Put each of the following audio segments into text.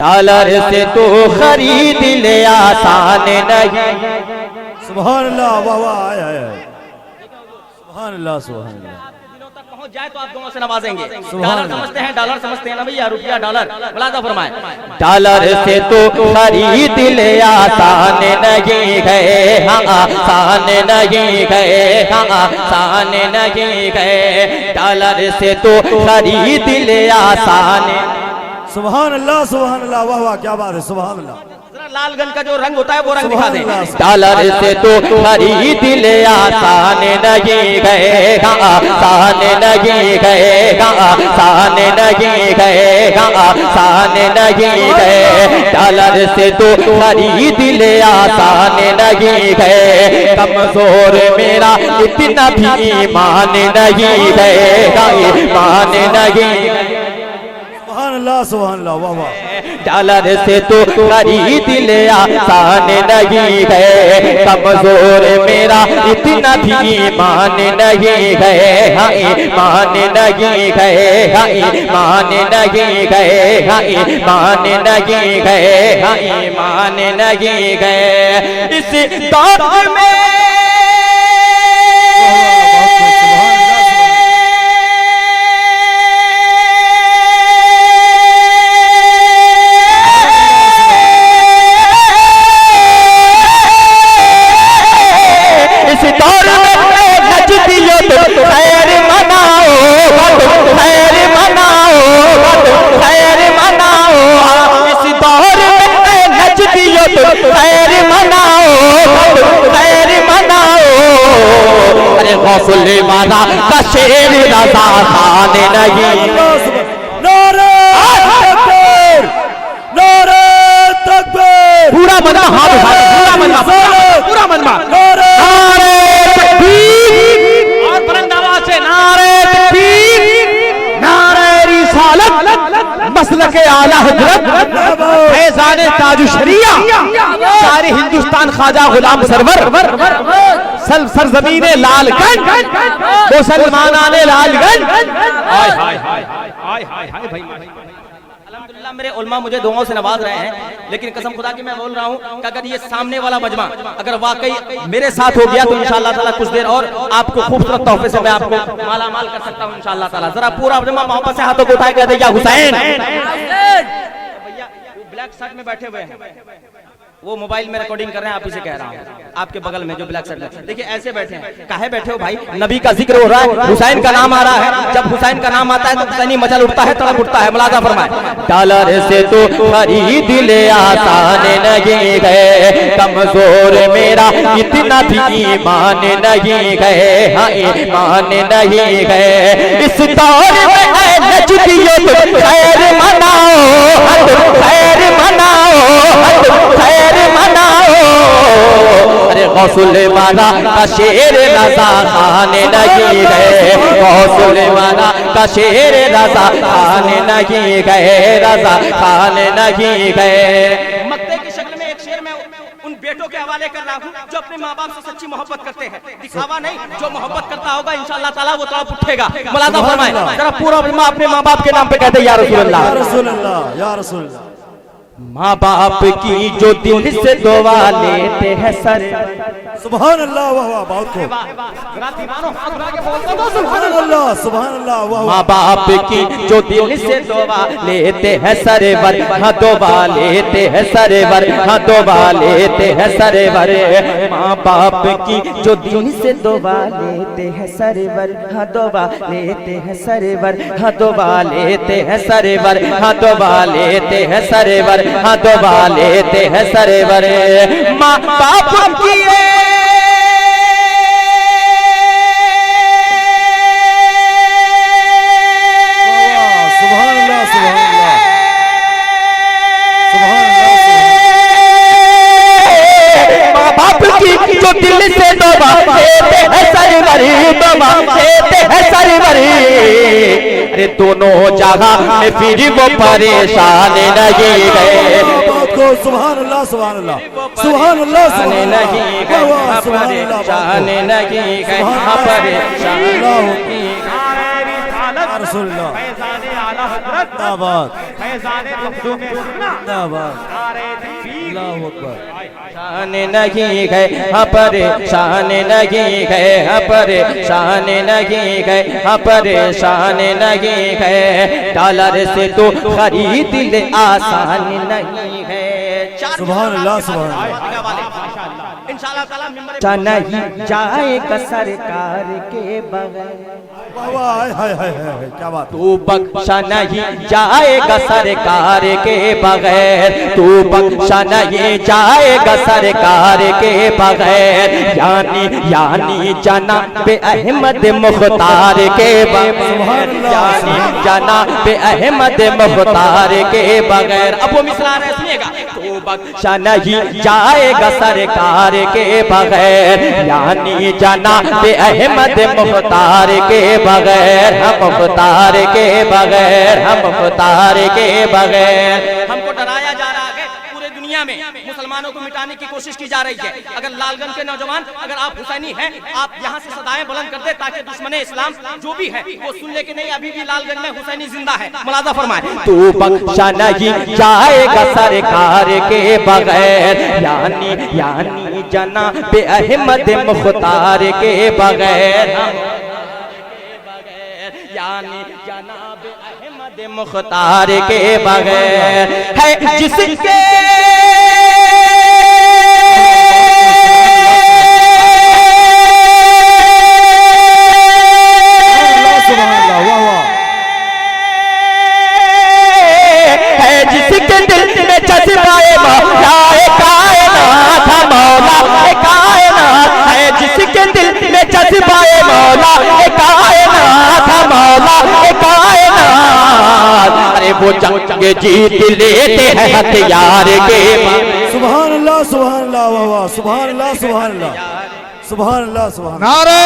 Dollar से तो खरीद ले आसान नहीं। सुभान अल्लाह, वाह वाह, आया आया, सुभान अल्लाह सुभान अल्लाह। दिलों तक पहुंच जाए तो आप दोनों से नवाजेंगे। डॉलर समझते हैं, डॉलर समझते हैं ना भैया, रुपया डॉलर मुलाजा फरमाए। डॉलर से तो खरीद ले आसान नहीं गए, हाँ आसान नहीं गए, हाँ आसान नहीं गए। डॉलर से तो खरीद ले आसान। सुभान अल्लाह सुभान अल्लाह, वाह वाह, क्या बात है, सुभान अल्लाह। लालगंज का जो रंग होता है वो रंग दिखा दें। डॉलर से तो खरीद ले आसान नहीं गए, आसान नहीं गए, आसान नहीं गए, आसान नहीं गए। डॉलर से तो खरीद ले आसान नहीं गए। कमजोर मेरा इतना भी ईमान नहीं गए, ईमान नहीं। सुभान अल्लाह सुभान अल्लाह, वाह वाह। डॉलर से तो खरीद ले आसान नहीं गए। कमजोर मेरा इतना भी ईमान नहीं गए, हाँ ईमान नहीं गए, हाँ ईमान नहीं गए, हाँ ईमान नहीं गए, हाँ ईमान नहीं गए। इस दौर में सुलेमाना का शेर रज़ा खान नहीं। नारे तकबीर, नारे तकबीर, पूरा मनवा हाथ उठा, पूरा मनवा, पूरा मनवा, नारे तकबीर और बुलंद आवाज से नारे तकबीर, नारे रिसालत, मसलक आला हजरत, फैज़ान ताज शरिया, सारे हिंदुस्तान ख्वाजा गुलाम सरवर, सरजमीन लालगंज, मुसलमान लालगंज। हाय हाय हाय हाय हाय हाय भाई। अल्हम्दुलिल्लाह मेरे उलमा मुझे दुआओं से नवाज रहे हैं, लेकिन कसम खुदा की मैं बोल रहा हूँ कि अगर ये सामने वाला मजमा अगर वाकई मेरे साथ हो गया तो इंशाअल्लाह ताला कुछ देर और आपको खूबसूरत तोहफे से मैं आपको माला माल कर सकता हूँ इंशाअल्लाह ताला। जरा पूरा मजमा मोहब्बत से हाथों को उठाए कह दे या हुसैन। भैया वो ब्लैक शर्ट में बैठे हुए हैं, वो मोबाइल में रिकॉर्डिंग कर रहे हैं, आप इसे कह रहा हूँ आपके बगल में जो ब्लैक शर्ट में, देखिए ऐसे बैठे हैं। काहे बैठे हो भाई? नबी का जिक्र हो रहा है, हुसैन का नाम आ रहा है। जब हुसैन का नाम आता है तो हुसैनी मचल उठता है, तड़प उठता है। मुलाजा फरमाए। डॉलर से तो खरीद ले आसान नहीं गए। कमजोर मेरा इतना भी ईमान नहीं गए, हाँ ईमान नहीं गए। इस दौर में नजदियत खैर मनाओ, खैर मनाओ, खैर मनाओ। अरे गौसुल माना का शेर रज़ा खान नहीं गए, गौसुल माना का शेर रज़ा खान नहीं गए, रज़ा खान नहीं गए। मक्ते की शक्ल में एक शेर में उन बेटों के हवाले कर रहा हूँ जो अपने माँ बाप से सच्ची मोहब्बत करते हैं, दिखावा नहीं। जो मोहब्बत करता होगा इंशाअल्लाह ताला वो तड़प उठेगा। मुलाजा फरमाए। जरा पूरा अपने माँ बाप के नाम पे कहते या रसूलुल्लाह, या रसूलुल्लाह, या रसूलुल्लाह। माँ बाप की जो दिल से दुआ लेते हैं सर। सुभान अल्लाह, वाह वाह, बहुत खूब, सुभान अल्लाह सुभान अल्लाह, वाह। माँ बाप की जो दिल से दुआ लेते हैं सरवर, हाँ दुआ लेते हैं सरवर, हाँ दुआ लेते हैं सरवर। माँ बाप की जो दिल से दुआ लेते हैं सरवर, हाँ दुआ लेते हैं सरवर, हाँ दुआ लेते हैं सरवर, हाँ दुआ लेते हैं सरवर, हाँ दुआ लेते हैं सरवर। माँ बाप की जो दिल से दुआ देते हैं सरवर, दुआ देते हैं सरवर। अरे दोनों जगह में फिर वो परेशान नहीं गए। सुभान अल्लाह सुभान अल्लाह, सुभान अल्लाह सुभान अल्लाह, परेशान नहीं गए, परेशान या रसूलुल्लाह फैजान आला हजरत जिंदाबाद फैजान मखदूम जिंदाबाद नारे तकबीर अल्लाहू अकबर शान नहीं गए परेशान नहीं गए परेशान नहीं गए परेशान नहीं गए डॉलर से तो खरीद ले आसान नहीं है। सुभान अल्लाह सुभान अल्लाह इंशाअल्लाह ताला मिंबर नहीं जाएगा सरकार के बगैर वाह वाह हाय हाय हाय क्या बात तू बख्शा नहीं जाएगा सरकार के बगैर तू बख्शा नहीं जाएगा सरकार के बगैर यानी जनाब अहमद मुख्तार के बगैर यानी जनाब अहमद मुख्तार के बगैर। अब वो मिसरा है सुनिएगा। तू बख्शा नहीं जाएगा सरकार के बगैर यानी जनाब अहमद मुख्तार के बगैर हम मुख्तार के बगैर हम मुख्तार के बगैर। हमको डराया जा रहा है पूरे दुनिया में, मुसलमानों को मिटाने की कोशिश की जा रही है। अगर लालगंज के नौजवान अगर आप हुसैनी हैं, आप यहाँ से सदाएं बुलंद कर दे ताकि दुश्मन इस्लाम जो भी है वो सुन ले कि नहीं अभी भी लालगंज में हुसैनी जिंदा है। मुलाजा फरमाए। तू बख्शा नहीं जाएगा सरकार के बगैर यानी जनाब अहमद मुख्तार के बगैर यानी जनाब अहमद मुख्तार के बगैर है जिसके सुभान अल्लाह वाह वाह है जिसके दिल में जज्बाए मौला कायनात मौला कायनात है जिसके दिल में जज्बाए मौला कायनात मौला कायनात। अरे वो जंग जीत लेते हैं हथियार के सुभान अल्लाह वाह वाह सुभान अल्लाह सुभान अल्लाह सुभान अल्लाह सुभान नारे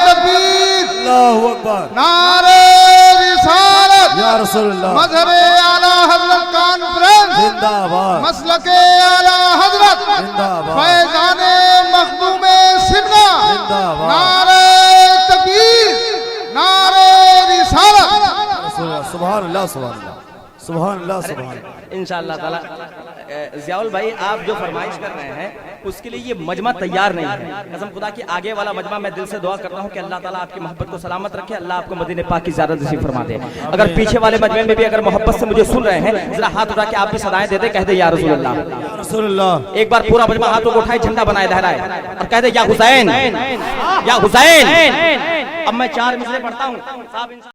तकबीर, अल्लाहू अकबर नारे रिसालत, या रसूलुल्लाह मजहबे आला हजरत कॉन्फ्रेंस जिंदाबाद मसलके आला हजरत जिंदाबाद फैजाने मखदूमे सिमना जिंदाबाद नारे तकबीर, नारे रिसालत। रसूलुल्लाह सुभान अल्लाह सुभान अल्लाह सुभान अल्लाह सुभान अल्लाह। इंशाअल्लाह ताला ज़ियाउल भाई आप जो फरमाइश कर रहे हैं उसके लिए ये मजमा तैयार नहीं है। कसम खुदा की आगे वाला मजमा मैं दिल से दुआ करता हूँ कि अल्लाह ताला आपकी मोहब्बत को सलामत रखे, अल्लाह आपको मदीने पाक की ज़ियारत नसीब फरमा दे। अगर पीछे वाले मजमे में भी अगर मोहब्बत से मुझे सुन रहे हैं जरा हाथ उठा के आप भी सदाएं दे दे, कह दे या रसूल अल्लाह। रसूलुल्लाह एक बार पूरा मजमा हाथों को उठाए झंडा बनाए लहराए और कह दे या हुसैन या हुसैन। अब मैं 4 मिसरे पढ़ता हूँ।